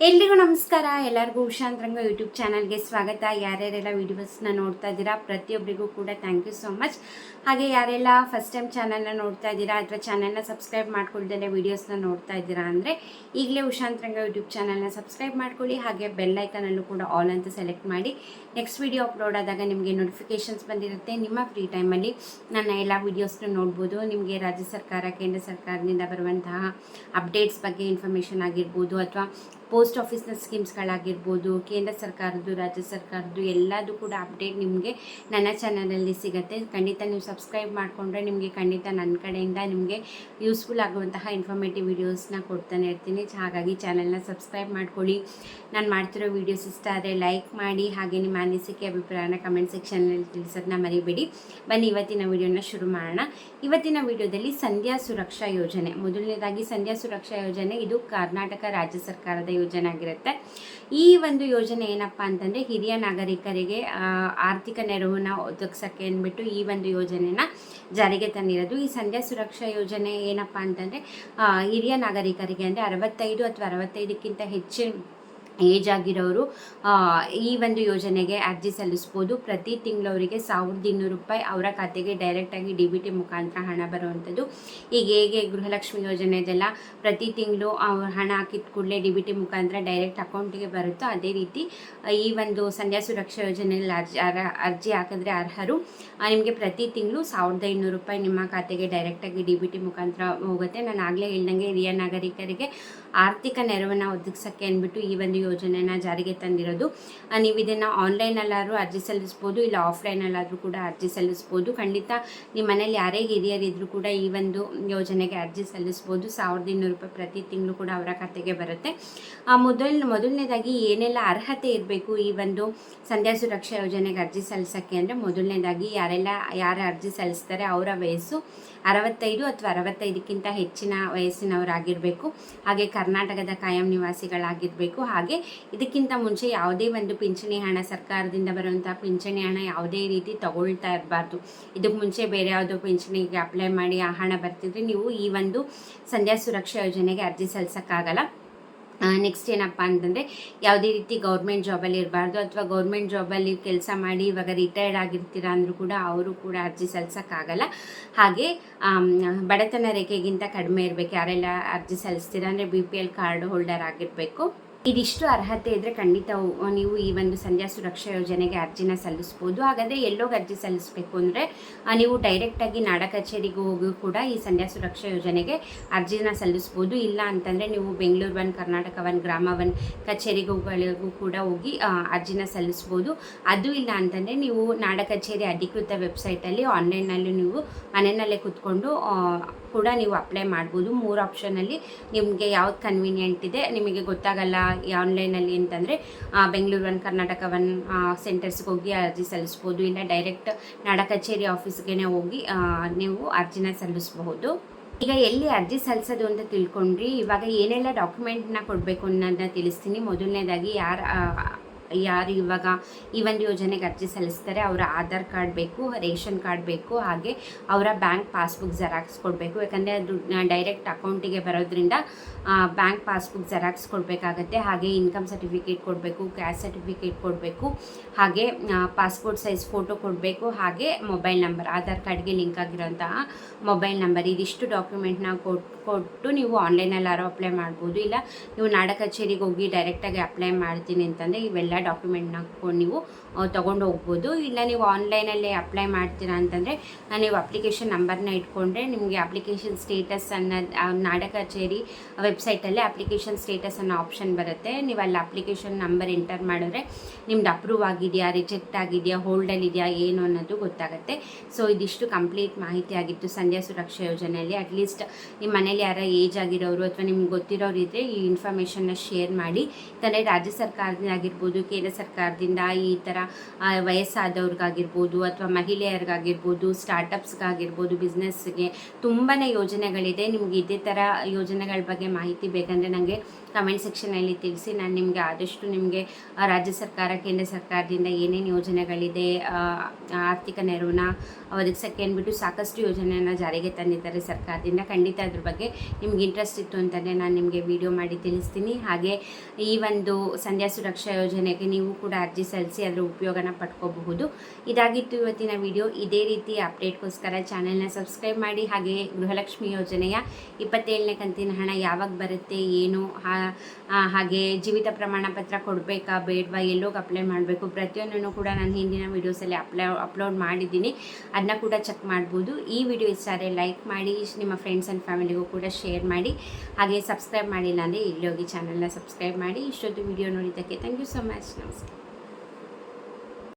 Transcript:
ಎಲ್ರಿಗೂ ನಮಸ್ಕಾರ. ಎಲ್ಲರಿಗೂ ಉಷಾಂತರಂಗ ಯೂಟ್ಯೂಬ್ ಚಾನಲ್ಗೆ ಸ್ವಾಗತ. ಯಾರ್ಯಾರೆಲ್ಲ ವೀಡಿಯೋಸ್ನ ನೋಡ್ತಾ ಇದ್ದೀರಾ ಪ್ರತಿಯೊಬ್ಬರಿಗೂ ಕೂಡ ಥ್ಯಾಂಕ್ ಯು ಸೋ ಮಚ್. ಹಾಗೆ ಯಾರೆಲ್ಲ ಫಸ್ಟ್ ಟೈಮ್ ಚಾನಲ್ನ ನೋಡ್ತಾ ಇದ್ದೀರಾ ಅಥವಾ ಚಾನಲ್ನ ಸಬ್ಸ್ಕ್ರೈಬ್ ಮಾಡ್ಕೊಳ್ದೇ ವೀಡಿಯೋಸ್ನ ನೋಡ್ತಾ ಇದ್ದೀರಾ ಅಂದರೆ ಈಗಲೇ ಉಷಾಂತರಂಗ ಯೂಟ್ಯೂಬ್ ಚಾನಲ್ನ ಸಬ್ಸ್ಕ್ರೈಬ್ ಮಾಡ್ಕೊಳ್ಳಿ. ಹಾಗೆ ಬೆಲ್ ಐಕನಲ್ಲೂ ಕೂಡ ಆಲ್ ಅಂತ ಸೆಲೆಕ್ಟ್ ಮಾಡಿ ನೆಕ್ಸ್ಟ್ ವೀಡಿಯೋ ಅಪ್ಲೋಡ್ ಆದಾಗ ನಿಮಗೆ ನೋಟಿಫಿಕೇಷನ್ಸ್ ಬಂದಿರುತ್ತೆ. ನಿಮ್ಮ ಫ್ರೀ ಟೈಮಲ್ಲಿ ನನ್ನ ಎಲ್ಲ ವೀಡಿಯೋಸ್ನ ನೋಡ್ಬೋದು. ನಿಮಗೆ ರಾಜ್ಯ ಸರ್ಕಾರ ಕೇಂದ್ರ ಸರ್ಕಾರದಿಂದ ಬರುವಂತಹ ಅಪ್ಡೇಟ್ಸ್ ಬಗ್ಗೆ ಇನ್ಫಾರ್ಮೇಷನ್ ಆಗಿರ್ಬೋದು ಅಥವಾ ಪೋಸ್ಟ್ ಆಫೀಸ್ನ ಸ್ಕೀಮ್ಸ್ಗಳಾಗಿರ್ಬೋದು, ಕೇಂದ್ರ ಸರ್ಕಾರದ್ದು ರಾಜ್ಯ ಸರ್ಕಾರದ್ದು ಎಲ್ಲದೂ ಕೂಡ ಅಪ್ಡೇಟ್ ನಿಮಗೆ ನನ್ನ ಚಾನಲಲ್ಲಿ ಸಿಗುತ್ತೆ. ಖಂಡಿತ ನೀವು ಸಬ್ಸ್ಕ್ರೈಬ್ ಮಾಡಿಕೊಂಡ್ರೆ ನಿಮಗೆ ಖಂಡಿತ ನನ್ನ ಕಡೆಯಿಂದ ನಿಮಗೆ ಯೂಸ್ಫುಲ್ ಆಗುವಂತಹ ಇನ್ಫಾರ್ಮೇಟಿವ್ ವೀಡಿಯೋಸ್ನ ಕೊಡ್ತಾನೆ ಇರ್ತೀನಿ. ಹಾಗಾಗಿ ಚಾನಲ್ನ ಸಬ್ಸ್ಕ್ರೈಬ್ ಮಾಡ್ಕೊಳ್ಳಿ. ನಾನು ಮಾಡ್ತಿರೋ ವೀಡಿಯೋಸ್ ಇಷ್ಟ ಆದರೆ ಲೈಕ್ ಮಾಡಿ. ಹಾಗೆ ನಿಮ್ಮ ಅನಿಸಿಕೆ ಅಭಿಪ್ರಾಯನ ಕಮೆಂಟ್ ಸೆಕ್ಷನಲ್ಲಿ ತಿಳಿಸೋದನ್ನ ಮರಿಬೇಡಿ. ಬನ್ನಿ ಇವತ್ತಿನ ವೀಡಿಯೋನ ಶುರು ಮಾಡೋಣ. ಇವತ್ತಿನ ವೀಡಿಯೋದಲ್ಲಿ ಸಂಧ್ಯಾ ಸುರಕ್ಷಾ ಯೋಜನೆ, ಮೊದಲನೇದಾಗಿ ಸಂಧ್ಯಾ ಸುರಕ್ಷಾ ಯೋಜನೆ ಇದು ಕರ್ನಾಟಕ ರಾಜ್ಯ ಸರ್ಕಾರದ ಯೋಜನೆ ಆಗಿರುತ್ತೆ. ಈ ಒಂದು ಯೋಜನೆ ಏನಪ್ಪ ಅಂತಂದರೆ ಹಿರಿಯ ನಾಗರಿಕರಿಗೆ ಆರ್ಥಿಕ ನೆರವನ್ನ ಒದಗಿಸೋಕ್ಕೆ ಅಂದ್ಬಿಟ್ಟು ಈ ಒಂದು ಯೋಜನೆನ ಜಾರಿಗೆ ತಂದಿರೋದು. ಈ ಸಂಧ್ಯಾ ಸುರಕ್ಷಾ ಯೋಜನೆ ಏನಪ್ಪ ಅಂತಂದರೆ ಹಿರಿಯ ನಾಗರಿಕರಿಗೆ ಅಂದರೆ 65 ಅಥವಾ 65ಕ್ಕಿಂತ ಹೆಚ್ಚಿನ ಏಜ್ ಆಗಿರೋರು ಈ ಒಂದು ಯೋಜನೆಗೆ ಅರ್ಜಿ ಸಲ್ಲಿಸ್ಬೋದು. ಪ್ರತಿ ತಿಂಗಳು ಅವರಿಗೆ 1200 ರೂಪಾಯಿ ಅವರ ಖಾತೆಗೆ ಡೈರೆಕ್ಟಾಗಿ DBT ಮುಖಾಂತರ ಹಣ ಬರುವಂಥದ್ದು. ಈಗ ಹೇಗೆ ಗೃಹಲಕ್ಷ್ಮಿ ಯೋಜನೆದೆಲ್ಲ ಪ್ರತಿ ತಿಂಗಳು ಹಣ ಹಾಕಿದ ಕೂಡಲೇ DBT ಮುಖಾಂತರ ಡೈರೆಕ್ಟ್ ಅಕೌಂಟಿಗೆ ಬರುತ್ತೋ ಅದೇ ರೀತಿ ಈ ಒಂದು ಸಂಧ್ಯಾ ಸುರಕ್ಷಾ ಯೋಜನೆಯಲ್ಲಿ ಅರ್ಜಿ ಹಾಕಿದ್ರೆ ಅರ್ಹರು. ನಿಮಗೆ ಪ್ರತಿ ತಿಂಗಳು 1500 ರೂಪಾಯಿ ನಿಮ್ಮ ಖಾತೆಗೆ ಡೈರೆಕ್ಟಾಗಿ DBT ಮುಖಾಂತರ ಹೋಗುತ್ತೆ. ನಾನು ಆಗಲೇ ಹೇಳ್ದಂಗೆ ಹಿರಿಯ ನಾಗರಿಕರಿಗೆ ಆರ್ಥಿಕ ನೆರವನ್ನು ಒದಗಿಸೋಕ್ಕೆ ಅಂದ್ಬಿಟ್ಟು ಈ ಒಂದು ಯೋಜನೆನ ಜಾರಿಗೆ ತಂದಿರೋದು. ನೀವು ಇದನ್ನು ಆನ್ಲೈನಲ್ಲಾದ್ರೂ ಅರ್ಜಿ ಸಲ್ಲಿಸ್ಬೋದು, ಇಲ್ಲ ಆಫ್ಲೈನಲ್ಲಾದರೂ ಕೂಡ ಅರ್ಜಿ ಸಲ್ಲಿಸ್ಬೋದು. ಖಂಡಿತ ನಿಮ್ಮ ಮನೇಲಿ ಯಾರೇ ಹಿರಿಯರಿದ್ದರೂ ಕೂಡ ಈ ಒಂದು ಯೋಜನೆಗೆ ಅರ್ಜಿ ಸಲ್ಲಿಸ್ಬೋದು. 1200 ರೂಪಾಯಿ ಪ್ರತಿ ತಿಂಗಳು ಕೂಡ ಅವರ ಖಾತೆಗೆ ಬರುತ್ತೆ. ಮೊದಲನೇದಾಗಿ ಏನೆಲ್ಲ ಅರ್ಹತೆ ಇರಬೇಕು ಈ ಒಂದು ಸಂಧ್ಯಾ ಸುರಕ್ಷಾ ಯೋಜನೆಗೆ ಅರ್ಜಿ ಸಲ್ಲಿಸೋಕ್ಕೆ ಅಂದರೆ, ಮೊದಲನೇದಾಗಿ ಯಾರು ಅರ್ಜಿ ಸಲ್ಲಿಸ್ತಾರೆ ಅವರ ವಯಸ್ಸು 65 ಅಥವಾ 65ಕ್ಕಿಂತ ಹೆಚ್ಚಿನ ವಯಸ್ಸಿನವರಾಗಿರಬೇಕು. ಹಾಗೆ ಕರ್ನಾಟಕದ ಕಾಯಂ ನಿವಾಸಿಗಳಾಗಿರಬೇಕು. ಹಾಗೆ ಇದಕ್ಕಿಂತ ಮುಂಚೆ ಯಾವುದೇ ಒಂದು ಪಿಂಚಣಿ ಹಣ, ಸರ್ಕಾರದಿಂದ ಬರುವಂಥ ಪಿಂಚಣಿ ಹಣ ಯಾವುದೇ ರೀತಿ ತಗೊಳ್ತಾ ಇರಬಾರ್ದು. ಇದಕ್ಕೆ ಮುಂಚೆ ಬೇರೆ ಯಾವುದೋ ಪಿಂಚಣಿಗೆ ಅಪ್ಲೈ ಮಾಡಿ ಆ ಹಣ ಬರ್ತಿದ್ರೆ ನೀವು ಈ ಒಂದು ಸಂಧ್ಯಾ ಸುರಕ್ಷಾ ಯೋಜನೆಗೆ ಅರ್ಜಿ ಸಲ್ಲಿಸೋಕ್ಕಾಗಲ್ಲ. ನೆಕ್ಸ್ಟ್ ಏನಪ್ಪ ಅಂತಂದರೆ ಯಾವುದೇ ರೀತಿ ಗೌರ್ಮೆಂಟ್ ಜಾಬಲ್ಲಿ ಇರಬಾರ್ದು ಅಥವಾ ಗೌರ್ಮೆಂಟ್ ಜಾಬಲ್ಲಿ ಕೆಲಸ ಮಾಡಿ ಇವಾಗ ರಿಟೈರ್ಡ್ ಆಗಿರ್ತೀರ ಅಂದರೂ ಕೂಡ ಅವರು ಕೂಡ ಅರ್ಜಿ ಸಲ್ಲಿಸೋಕ್ಕಾಗಲ್ಲ. ಹಾಗೆ ಬಡತನ ರೇಖೆಗಿಂತ ಕಡಿಮೆ ಇರಬೇಕು ಯಾರೆಲ್ಲ ಅರ್ಜಿ ಸಲ್ಲಿಸ್ತೀರ ಅಂದರೆ BPL ಕಾರ್ಡ್ ಹೋಲ್ಡರ್ ಆಗಿರಬೇಕು. ಇದಿಷ್ಟು ಅರ್ಹತೆ ಇದ್ದರೆ ಖಂಡಿತ ನೀವು ಈ ಒಂದು ಸಂಧ್ಯಾ ಸುರಕ್ಷಾ ಯೋಜನೆಗೆ ಅರ್ಜಿನ ಸಲ್ಲಿಸ್ಬೋದು. ಹಾಗಾದರೆ ಎಲ್ಲೋಗಿ ಅರ್ಜಿ ಸಲ್ಲಿಸಬೇಕು ಅಂದರೆ ನೀವು ಡೈರೆಕ್ಟಾಗಿ ನಾಡ ಕಚೇರಿಗೆ ಹೋಗಿ ಕೂಡ ಈ ಸಂಧ್ಯಾ ಸುರಕ್ಷಾ ಯೋಜನೆಗೆ ಅರ್ಜಿನ ಸಲ್ಲಿಸ್ಬೋದು. ಇಲ್ಲ ಅಂತಂದರೆ ನೀವು ಬೆಂಗಳೂರು 1, ಕರ್ನಾಟಕ 1, ಗ್ರಾಮ 1 ಕಚೇರಿಗಳಿಗೂ ಕೂಡ ಹೋಗಿ ಅರ್ಜಿನ ಸಲ್ಲಿಸ್ಬೋದು. ಅದು ಇಲ್ಲ ಅಂತಂದರೆ ನೀವು ನಾಡ ಕಚೇರಿ ಅಧಿಕೃತ ವೆಬ್ಸೈಟಲ್ಲಿ ಆನ್ಲೈನಲ್ಲಿ ನೀವು ಮನೆಯಲ್ಲೇ ಕೂತ್ಕೊಂಡು ಕೂಡ ನೀವು ಅಪ್ಲೈ ಮಾಡ್ಬೋದು. 3 ಆಪ್ಷನಲ್ಲಿ ನಿಮಗೆ ಯಾವ್ದು ಕನ್ವೀನಿಯೆಂಟ್ ಇದೆ ನಿಮಗೆ ಗೊತ್ತಾಗಲ್ಲ ಆನ್ಲೈನಲ್ಲಿ ಅಂತಂದರೆ ಬೆಂಗಳೂರು 1, ಕರ್ನಾಟಕ 1 ಸೆಂಟರ್ಸ್ಗೆ ಹೋಗಿ ಅರ್ಜಿ ಸಲ್ಲಿಸ್ಬೋದು. ಇಲ್ಲ ಡೈರೆಕ್ಟ್ ನಾಡ ಕಚೇರಿ ಆಫೀಸ್ಗೆ ಹೋಗಿ ನೀವು ಅರ್ಜಿನ ಸಲ್ಲಿಸಬಹುದು. ಈಗ ಎಲ್ಲಿ ಅರ್ಜಿ ಸಲ್ಲಿಸೋದು ಅಂತ ತಿಳ್ಕೊಂಡ್ರಿ. ಇವಾಗ ಏನೆಲ್ಲ ಡಾಕ್ಯುಮೆಂಟ್ನ ಕೊಡಬೇಕು ಅನ್ನೋದನ್ನ ತಿಳಿಸ್ತೀನಿ. ಮೊದಲನೇದಾಗಿ ಯಾರು ಇವಾಗ ಈ ಒಂದು ಯೋಜನೆಗೆ ಅರ್ಜಿ ಸಲ್ಲಿಸ್ತಾರೆ ಅವರ ಆಧಾರ್ ಕಾರ್ಡ್ ಬೇಕು, ರೇಷನ್ ಕಾರ್ಡ್ ಬೇಕು, ಹಾಗೆ ಅವರ ಬ್ಯಾಂಕ್ ಪಾಸ್ಬುಕ್ ಜೆರಾಕ್ಸ್ ಕೊಡಬೇಕು. ಯಾಕಂದರೆ ಅದು ಡೈರೆಕ್ಟ್ ಅಕೌಂಟಿಗೆ ಬರೋದ್ರಿಂದ ಬ್ಯಾಂಕ್ ಪಾಸ್ಬುಕ್ ಜೆರಾಕ್ಸ್ ಕೊಡಬೇಕಾಗತ್ತೆ. ಹಾಗೆ ಇನ್ಕಮ್ ಸರ್ಟಿಫಿಕೇಟ್ ಕೊಡಬೇಕು, ಕ್ಯಾಸ್ಟ್ ಸರ್ಟಿಫಿಕೇಟ್ ಕೊಡಬೇಕು, ಹಾಗೆ ಪಾಸ್ಪೋರ್ಟ್ ಸೈಜ್ ಫೋಟೋ ಕೊಡಬೇಕು, ಹಾಗೆ ಮೊಬೈಲ್ ನಂಬರ್, ಆಧಾರ್ ಕಾರ್ಡ್ಗೆ ಲಿಂಕ್ ಆಗಿರೋಂತಹ ಮೊಬೈಲ್ ನಂಬರ್. ಇದಿಷ್ಟು ಡಾಕ್ಯುಮೆಂಟ್ನ ಕೊಟ್ಟು ನೀವು ಆನ್ಲೈನಲ್ಲಾರು ಅಪ್ಲೈ ಮಾಡ್ಬೋದು. ಇಲ್ಲ ನೀವು ನಾಡ ಕಚೇರಿಗೆ ಹೋಗಿ ಡೈರೆಕ್ಟಾಗಿ ಅಪ್ಲೈ ಮಾಡ್ತೀನಿ ಅಂತಂದರೆ ಇವೆಲ್ಲ ಡಾಕ್ಯುಮೆಂಟ್ನ ನೀವು ತೊಗೊಂಡು ಹೋಗ್ಬೋದು. ಇಲ್ಲ ನೀವು ಆನ್ಲೈನಲ್ಲೇ ಅಪ್ಲೈ ಮಾಡ್ತೀರಾ ಅಂತಂದರೆ ನೀವು ಅಪ್ಲಿಕೇಶನ್ ನಂಬರ್ನ ಇಟ್ಕೊಂಡ್ರೆ ನಿಮಗೆ ಅಪ್ಲಿಕೇಶನ್ ಸ್ಟೇಟಸ್ ನಾಡ ಕಚೇರಿ ವೆಬ್ಸೈಟಲ್ಲೇ ಅಪ್ಲಿಕೇಶನ್ ಸ್ಟೇಟಸ್ ಅನ್ನೋ ಆಪ್ಷನ್ ಬರುತ್ತೆ. ನೀವು ಅಲ್ಲಿ ಅಪ್ಲಿಕೇಶನ್ ನಂಬರ್ ಎಂಟರ್ ಮಾಡಿದ್ರೆ ನಿಮ್ದು ಅಪ್ರೂವ್ ಆಗಿದೆಯಾ, ರಿಜೆಕ್ಟ್ ಆಗಿದೆಯಾ, ಹೋಲ್ಡಲ್ಲಿದೆಯಾ ಏನು ಅನ್ನೋದು ಗೊತ್ತಾಗುತ್ತೆ. ಸೊ ಇದಿಷ್ಟು ಕಂಪ್ಲೀಟ್ ಮಾಹಿತಿ ಆಗಿತ್ತು ಸಂಧ್ಯಾ ಸುರಕ್ಷಾ ಯೋಜನೆಯಲ್ಲಿ. ಅಟ್ಲೀಸ್ಟ್ ನಿಮ್ಮ ಮನೇಲಿ ಯಾರ ಏಜ್ ಆಗಿರೋರು ಅಥವಾ ನಿಮ್ಗೆ ಗೊತ್ತಿರೋರು ಇದ್ದರೆ ಈ ಇನ್ಫಾರ್ಮೇಷನ್ನ ಶೇರ್ ಮಾಡಿ. ಯಾಕಂದರೆ ರಾಜ್ಯ ಸರ್ಕಾರದಿಂದ ಆಗಿರ್ಬೋದು, ಕೇಂದ್ರ ಸರ್ಕಾರದಿಂದ ಈ ಥರ ವಯಸ್ಸಾದವ್ರಿಗಾಗಿರ್ಬೋದು ಅಥವಾ ಮಹಿಳೆಯರಿಗಾಗಿರ್ಬೋದು, ಸ್ಟಾರ್ಟಪ್ಸ್ಗಾಗಿರ್ಬೋದು, ಬಿಸ್ನೆಸ್ಗೆ ತುಂಬಾ ಯೋಜನೆಗಳಿದೆ. ನಿಮ್ಗೆ ಇದೇ ಥರ ಯೋಜನೆಗಳ ಬಗ್ಗೆ ಮಾಹಿತಿ ಬೇಕಂದರೆ ನನಗೆ ಕಮೆಂಟ್ ಸೆಕ್ಷನಲ್ಲಿ ತಿಳಿಸಿ. ನಾನು ನಿಮಗೆ ಆದಷ್ಟು ನಿಮಗೆ ರಾಜ್ಯ ಸರ್ಕಾರ, ಕೇಂದ್ರ ಸರ್ಕಾರದಿಂದ ಏನೇನು ಯೋಜನೆಗಳಿದೆ, ಆರ್ಥಿಕ ನೆರವನ್ನ ಒದಗಿಸೋಕ್ಕೆ ಅಂದ್ಬಿಟ್ಟು ಸಾಕಷ್ಟು ಯೋಜನೆಯನ್ನು ಜಾರಿಗೆ ತಂದಿದ್ದಾರೆ ಸರ್ಕಾರದಿಂದ. ಖಂಡಿತ ಅದ್ರ ಬಗ್ಗೆ ನಿಮ್ಗೆ ಇಂಟ್ರೆಸ್ಟ್ ಇತ್ತು ಅಂತಲೇ ನಾನು ನಿಮಗೆ ವಿಡಿಯೋ ಮಾಡಿ ತಿಳಿಸ್ತೀನಿ. ಹಾಗೆ ಈ ಒಂದು ಸಂಧ್ಯಾ ಸುರಕ್ಷಾ ಯೋಜನೆಗೆ ನೀವು ಕೂಡ ಅರ್ಜಿ ಸಲ್ಲಿಸಿ ಅದರ ಉಪಯೋಗನ ಪಡ್ಕೋಬಹುದು. ಇದಾಗಿತ್ತು ಇವತ್ತಿನ ವಿಡಿಯೋ. ಇದೇ ರೀತಿ ಅಪ್ಡೇಟ್ಗೋಸ್ಕರ ಚಾನೆಲ್ನ ಸಬ್ಸ್ಕ್ರೈಬ್ ಮಾಡಿ. ಹಾಗೆ ಗೃಹಲಕ್ಷ್ಮಿ ಯೋಜನೆಯ 27ನೇ ಕಂತಿನ ಹಣ ಯಾವಾಗ ಬರುತ್ತೆ, ಏನು, ಹಾಗೆ ಜೀವಿತ ಪ್ರಮಾಣ ಪತ್ರ ಕೊಡಬೇಕಾ ಬೇಡವಾ, ಎಲ್ಲೋಗಿ ಅಪ್ಲೈ ಮಾಡಬೇಕು, ಪ್ರತಿಯೊಂದನ್ನು ಕೂಡ ನಾನು ಹಿಂದಿನ ವೀಡಿಯೋಸಲ್ಲಿ ಅಪ್ಲೋಡ್ ಮಾಡಿದ್ದೀನಿ. ಅದನ್ನ ಕೂಡ ಚೆಕ್ ಮಾಡ್ಬೋದು. ಈ ವಿಡಿಯೋ ಇಷ್ಟ ಆದರೆ ಲೈಕ್ ಮಾಡಿ, ನಿಮ್ಮ ಫ್ರೆಂಡ್ಸ್ ಆ್ಯಂಡ್ ಫ್ಯಾಮಿಲಿಗೂ ಕೂಡ ಶೇರ್ ಮಾಡಿ. ಹಾಗೆ ಸಬ್ಸ್ಕ್ರೈಬ್ ಮಾಡಿಲ್ಲ ಅಂದರೆ ಇಲ್ಲಿ ಹೋಗಿ ಚಾನಲ್ನ ಸಬ್ಸ್ಕ್ರೈಬ್ ಮಾಡಿ. ಇಷ್ಟೊತ್ತು ವಿಡಿಯೋ ನೋಡಿದ್ದಕ್ಕೆ ಥ್ಯಾಂಕ್ ಯು ಸೊ ಮಚ್. ನಮಸ್ಕಾರ.